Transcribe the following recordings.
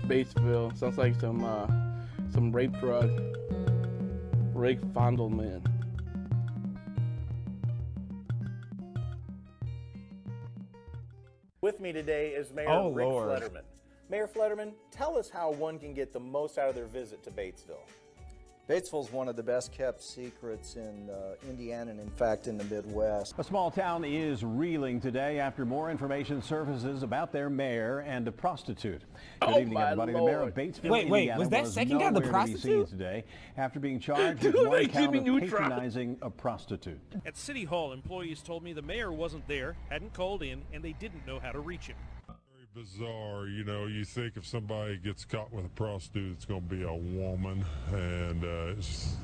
Batesville sounds like some rape drug. Rape fondlement. With me today is Mayor Rick Flederman. Mayor Flederman, tell us how one can get the most out of their visit to Batesville. Batesville is one of the best kept secrets in Indiana and in fact in the Midwest. A small town is reeling today after more information surfaces about their mayor and a prostitute. Good evening, everybody. Lord. The mayor of Batesville, Wait, Indiana, was that second guy the nowhere to be prostitute? seen today after being charged with one count of Neutron. patronizing a prostitute. At City Hall, employees told me the mayor wasn't there, hadn't called in, and they didn't know how to reach him. Bizarre, you know, you think if somebody gets caught with a prostitute, it's going to be a woman, and it's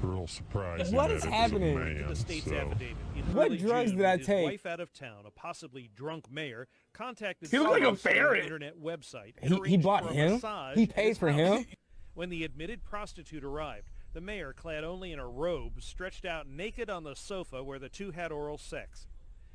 real surprising. What that is it was a happening? man, The state's so. affidavit. In What early drugs June, did I his take? wife out of town, a possibly drunk mayor, contacted He looked like a someone through ferret. an internet website. and He arranged bought for a him? massage He at paid his for house. him? When the admitted prostitute arrived, the mayor, clad only in a robe, stretched out naked on the sofa where the two had oral sex.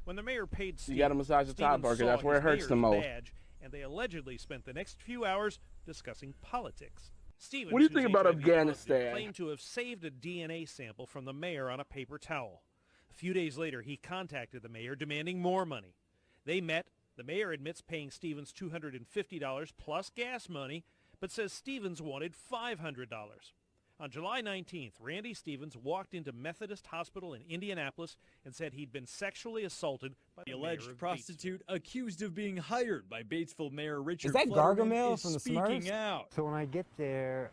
When the mayor paid Stevens, You gotta massage the top Stevens burger, saw that's where it his hurts the mayor's most. badge, and they allegedly spent the next few hours discussing politics. Stevens, What do you who's think about HIV positive, Afghanistan? claimed to have saved a DNA sample from the mayor on a paper towel. A few days later, he contacted the mayor demanding more money. They met. The mayor admits paying Stevens $250 plus gas money, but says Stevens wanted $500. On July 19th, Randy Stevens walked into Methodist Hospital in Indianapolis and said he'd been sexually assaulted by The the alleged mayor of prostitute accused of being hired by Batesville Mayor Richard that Flederman Gargamel is from the speaking Smurfs? out. So when I get there,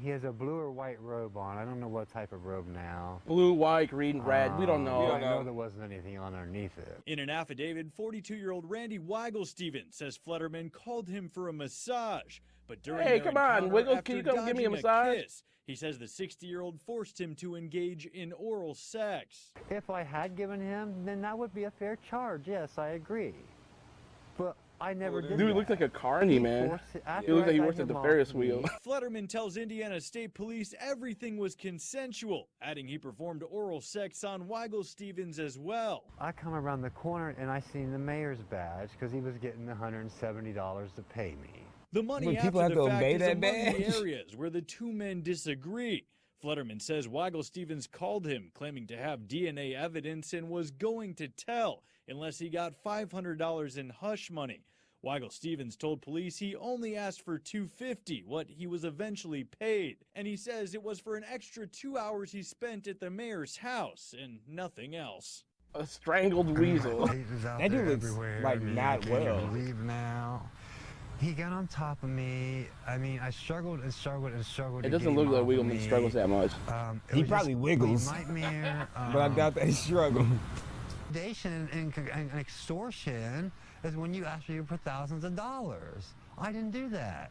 he has a blue or white robe on. I don't know what type of robe now. Blue, white, green, red. We don't know. I know there wasn't anything underneath it. In an affidavit, 42-year-old Randy Weigel Stevens says Flederman called him for a massage, but during Hey, their come on, encounter, Wiggles, after can you come give me a dodging massage? kiss, he says the 60-year-old forced him to engage in oral sex. If I had given him, then that would be a fair charge. Yes, I agree. But I never did. Dude, he that. looked like a carny, man. He looked like he worked at the Ferris wheel. Flederman tells Indiana State Police everything was consensual, adding he performed oral sex on Weigel Stevens as well. I come around the corner and I seen the mayor's badge because he was getting $170 to pay me. The money Wait, after people have the to fact obey is that among the badge? areas where the two men disagree. Flederman says Weigel Stevens called him, claiming to have DNA evidence and was going to tell unless he got $500 in hush money. Weigel Stevens told police he only asked for $250, what he was eventually paid. And he says it was for an extra 2 hours he spent at the mayor's house and nothing else. A strangled weasel. That dude looks like not well. Leave now. He got on top of me. I mean, I struggled and struggled and struggled. It to doesn't get look him like off of Wiggleman me. struggles that much. It He was probably just wiggles. a nightmare. But I doubt that he struggled. Intimidation and extortion is when you ask me for thousands of dollars. I didn't do that.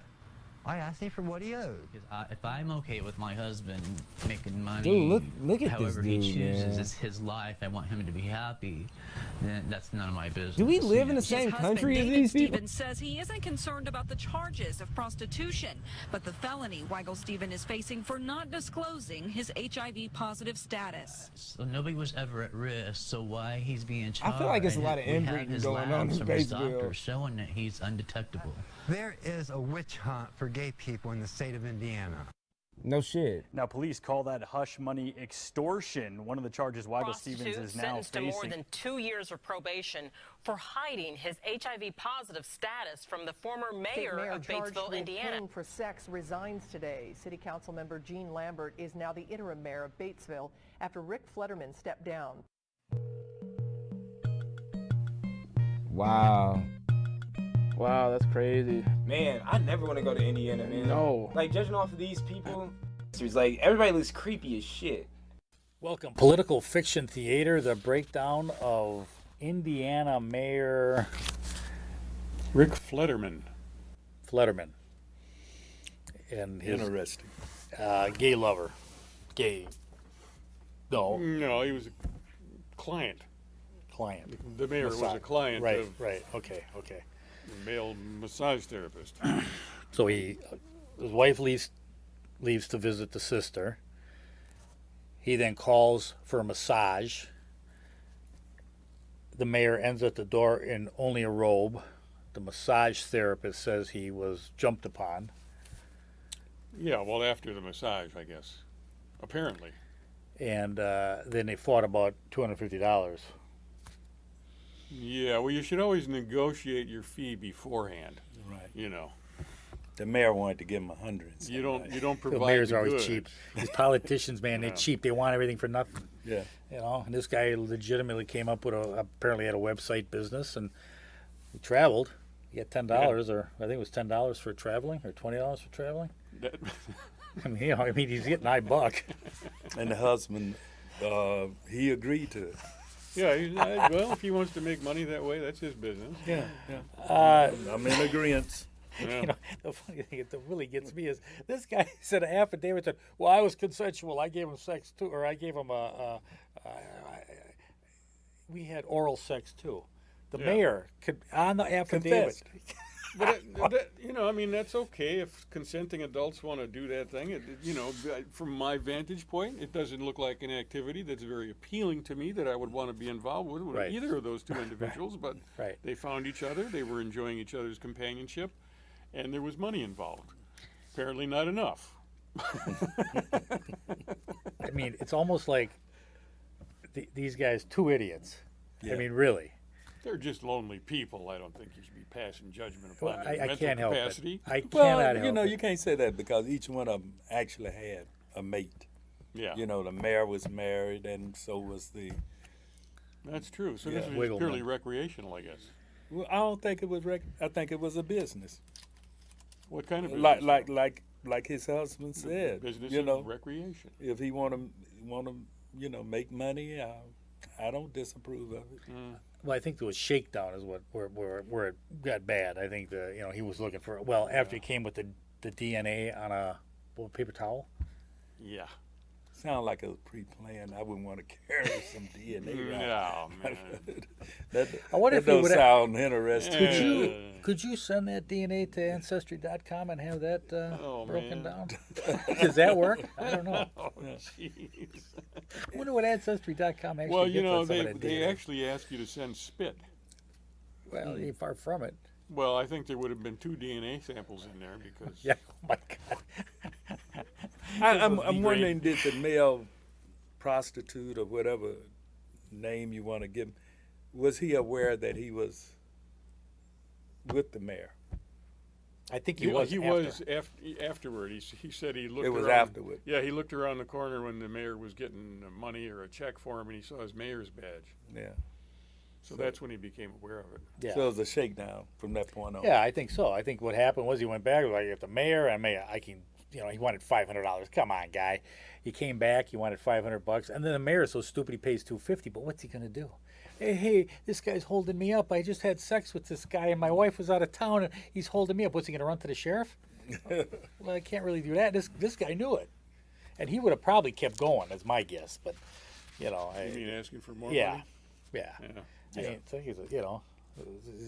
I asked him for what he owed. If I'm okay with my husband making money, Dude, look at this however dude, he chooses, man. it's his life. I want him to be happy. Then that's none of my business. Do we live in the Yeah. same His country as husband, these David people? Stevens, says he isn't concerned about the charges of prostitution, but the felony Weigel Stevens is facing for not disclosing his HIV positive status. So nobody was ever at risk, so why he's being charged? I feel like it's a lot of We have inbreeding his going on labs in from his Batesville. doctor showing that he's undetectable. There is a witch hunt for gay people in the state of Indiana. No shit. Now, police call that hush money extortion. One of the charges Weigel Stevens is now sentenced to facing. more than 2 years of probation for hiding his HIV positive status from the former mayor of Batesville, Indiana. For sex resigns today. City Council member Jean Lambert is now the interim mayor of Batesville after Rick Flederman stepped down. Wow. Wow, that's crazy. Man, I never want to go to Indiana, man. No. Like, judging off of these people, it's like, everybody looks creepy as shit. Welcome. Political Fiction Theater, the breakdown of Indiana Mayor Rick Flederman. And his Interesting. Gay lover. Gay. No. No, he was a client. The mayor was a client Right, of right. Okay. a male massage therapist. So his wife leaves to visit the sister. He then calls for a massage. The mayor ends at the door in only a robe. The massage therapist says he was jumped upon. Yeah, well, after the massage, I guess. Apparently. And then they fought about $250. Yeah, well, you should always negotiate your fee beforehand. Right. You know. The mayor wanted to give him 100. You don't provide The mayors the are always goods. cheap. These politicians, man, they're Yeah. cheap. They want everything for nothing. Yeah. You know, and this guy legitimately came up with apparently had a website business, and he traveled. He got $10, or I think it was $10 for traveling, or $20 for traveling. That- I mean, he's getting $9. And the husband, he agreed to it. Yeah, well, if he wants to make money that way, that's his business. Yeah, yeah. I'm in agreement. Yeah. You know, the funny thing that really gets me is this guy said an affidavit that, well, I was consensual. I gave him sex too, or I gave him we had oral sex too. The Yeah. mayor could on the affidavit. But you know, I mean, that's okay if consenting adults want to do that thing. You know, from my vantage point, it doesn't look like an activity that's very appealing to me that I would want to be involved with Right. either of those two individuals. But Right. they found each other. They were enjoying each other's companionship, and there was money involved. Apparently, not enough. I mean, it's almost like these guys, two idiots. I Yeah. mean, really. They're just lonely people. I don't think you should be passing judgment upon Well, their I mental can't help it. capacity. I cannot Well, help you know, it. you can't say that because each one of them actually had a mate. Yeah. You know, the mayor was married, and so was the. That's true. So Yeah. this was Wiggleman. purely recreational, I guess. Well, I don't think it was. I think it was a business. What kind of business? Like his husband said. Business you and know, recreation. if he want to, you know, make money, I don't disapprove of it. Well, I think there was shakedown is where it got bad. I think he was looking for after he came with the DNA on a paper towel. Yeah. Sound like it was pre-planned. I wouldn't want to carry some DNA around. No, man. that I wonder that if he don't would sound interesting. Could you send that DNA to Ancestry.com and have that broken man. down? Does that work? I don't know. Oh, jeez. I wonder what Ancestry.com actually Well, you gets know, on some of they that they DNA. actually ask you to send spit. Well, you're far from it. Well, I think there would have been 2 DNA samples in there because. Yeah. Oh my God. I'm wondering, did the male prostitute or whatever name you want to give him, was he aware that he was with the mayor? I think He was afterward. He said he looked. It was around, afterward. Yeah, he looked around the corner when the mayor was getting money or a check for him, and he saw his mayor's badge. Yeah. So that's when he became aware of it. Yeah. So it was a shakedown from that point on. Yeah, I think so. I think what happened was he went back, like, if the mayor, I can, he wanted $500. Come on, guy. He came back, he wanted $500, and then the mayor's so stupid he pays $250. But what's he gonna do? Hey, this guy's holding me up. I just had sex with this guy, and my wife was out of town, and he's holding me up. What's he gonna run to the sheriff? Well, I can't really do that. This guy knew it, and he would have probably kept going. That's my guess. But You mean asking for more yeah, money? yeah. I mean, so he's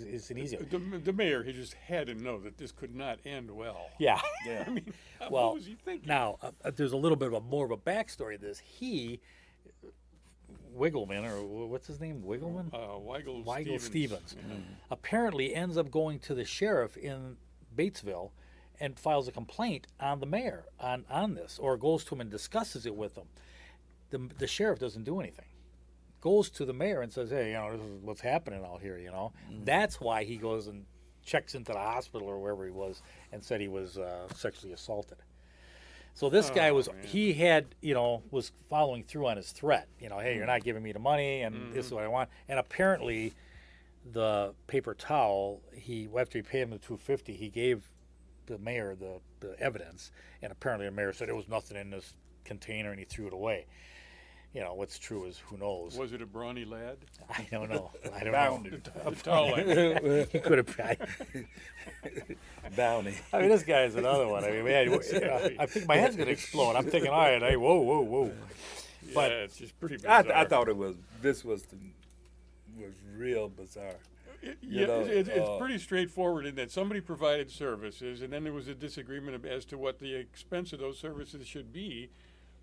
it's an easy. The mayor, he just had to know that this could not end well. Yeah. Yeah. I mean, Well, what was he thinking? now there's a little bit of more of a backstory to this. Wiggleman, or what's his name? Wiggleman? Weigel Stevens. Yeah. Apparently ends up going to the sheriff in Batesville and files a complaint on the mayor on this, or goes to him and discusses it with him. The sheriff doesn't do anything. Goes to the mayor and says, hey, this is what's happening out here, That's why he goes and checks into the hospital or wherever he was and said he was sexually assaulted. So this guy was, he had, was following through on his threat. Hey, you're not giving me the money, and this is what I want. And apparently, the paper towel, after he paid him the $250, he gave the mayor the evidence, and apparently the mayor said there was nothing in this container, and he threw it away. What's true is who knows. Was it a brawny lad? I don't know. I don't Bounty. know. The towel. He could have. Bounty. I mean, this guy is another one. I mean, man, I think my head's gonna explode. I'm thinking, all right, whoa. Yeah, But it's just pretty bizarre. I thought this was real bizarre. It's pretty straightforward in that somebody provided services, and then there was a disagreement as to what the expense of those services should be.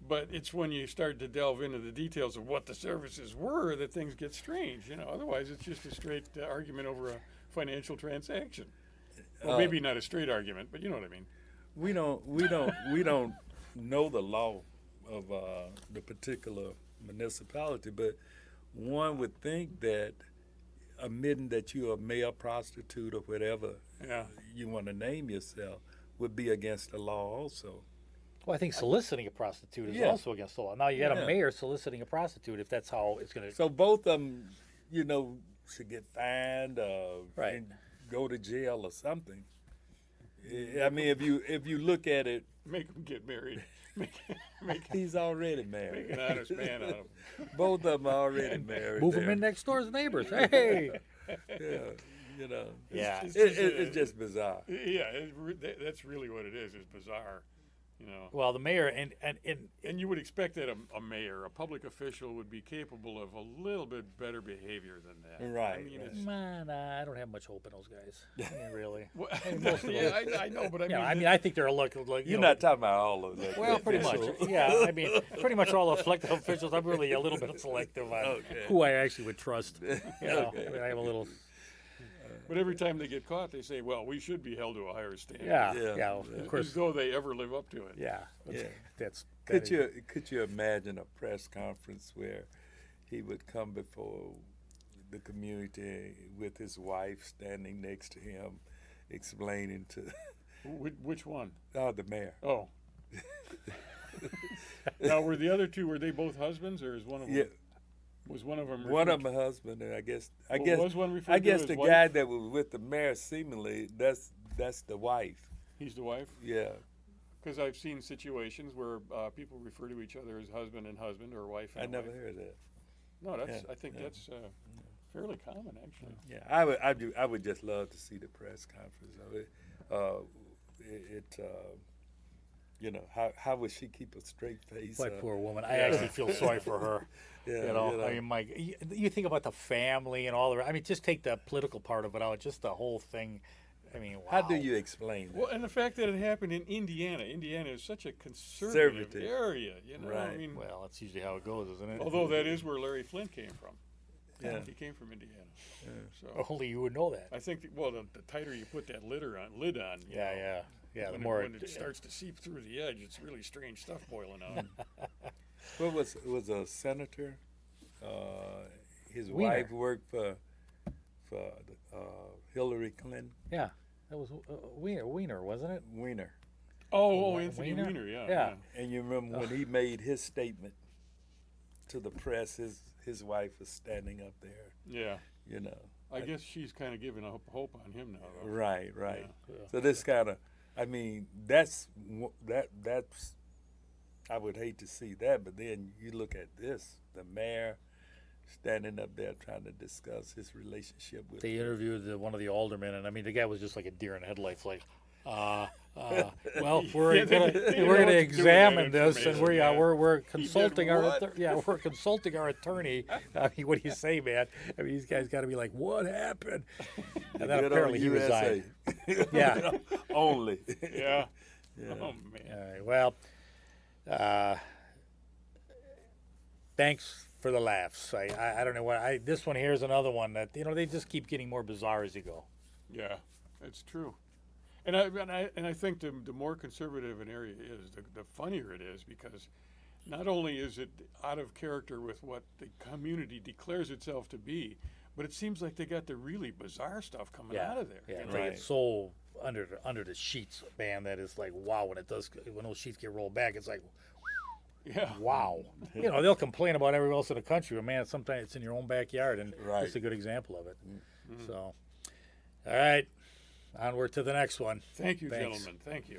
But it's when you start to delve into the details of what the services were that things get strange. Otherwise it's just a straight argument over a financial transaction. Well, maybe not a straight argument, but you know what I mean. We don't know the law of the particular municipality, but one would think that admitting that you're a male prostitute or whatever you want to name yourself would be against the law also. Well, I think soliciting a prostitute is also against the law. Now you got a mayor soliciting a prostitute if that's how it's going to. So both of them, should get fined and go to jail or something. I mean, if you look at it, make them get married. He's already married. Make an honest man out of him. Both of them already married. Move them in next door as neighbors. Hey. It's just bizarre. Yeah, that's really what it is. It's bizarre. Well, the mayor and you would expect that a mayor, a public official, would be capable of a little bit better behavior than that. Right. I mean, I don't have much hope in those guys. I mean, really. Well, I know, but I think they're like you're not talking about all of them. Well, pretty much. Yeah, I mean, pretty much all the elected officials. I'm really a little bit selective on who I actually would trust. I mean, I have a little. But every time they get caught, they say, "Well, we should be held to a higher standard." Yeah, of course. As though they ever live up to it. Yeah. Could you imagine a press conference where he would come before the community with his wife standing next to him, explaining to which one? The mayor. Oh. Now, were the other two? Were they both husbands, or is one of them? Yeah. Was one of them? One of them a husband, and I guess was one referred I to guess as the wife? guy that was with the mayor seemingly that's the wife. He's the wife. Yeah. Because I've seen situations where people refer to each other as husband and husband or wife and I never wife. heard that. No, I think that's fairly common actually. Yeah, I would just love to see the press conference of it. How would she keep a straight face? Like poor woman. I actually feel sorry for her. I mean, Mike, you think about the family and all the. I mean, just take the political part of it out. Just the whole thing. I mean, wow. How do you explain that? Well, and the fact that it happened in Indiana. Indiana is such a conservative area. Right. I mean, well, that's usually how it goes, isn't it? Although that is where Larry Flint came from. Yeah. He came from Indiana. Yeah. So only you would know that. I think. The tighter you put that lid on. Yeah. The more it starts to seep through the edge, it's really strange stuff boiling out. What was a senator? His Wiener. wife worked for Hillary Clinton. Yeah, that was Wiener, wasn't it? Wiener. Oh, Anthony Weiner, yeah. And you remember when he made his statement to the press, his wife was standing up there. Yeah. I guess she's kind of giving up hope on him now, though. Right. Yeah. So this kind of, I mean, that's I would hate to see that, but then you look at this, the mayor standing up there trying to discuss his relationship with. They interviewed one of the aldermen, and I mean, the guy was just like a deer in headlights, like, well, we're gonna examine this, and we're consulting we're consulting our attorney. I mean, what do you say, man? I mean, these guys got to be like, what happened? And then apparently he resigned. Yeah, only. Yeah. Oh man. All right. Well, thanks for the laughs. I don't know what this one here is another one that they just keep getting more bizarre as you go. Yeah, it's true. And I think the more conservative an area is, the funnier it is, because not only is it out of character with what the community declares itself to be, but it seems like they got the really bizarre stuff coming out of there. Yeah, right. It's so under the sheets, man, that is like, wow, when those sheets get rolled back, it's like, yeah, wow. They'll complain about everywhere else in the country, but man, sometimes it's in your own backyard, and it's a good example of it. Mm-hmm. So, all right. Onward to the next one. Thanks. Gentlemen. Thank you.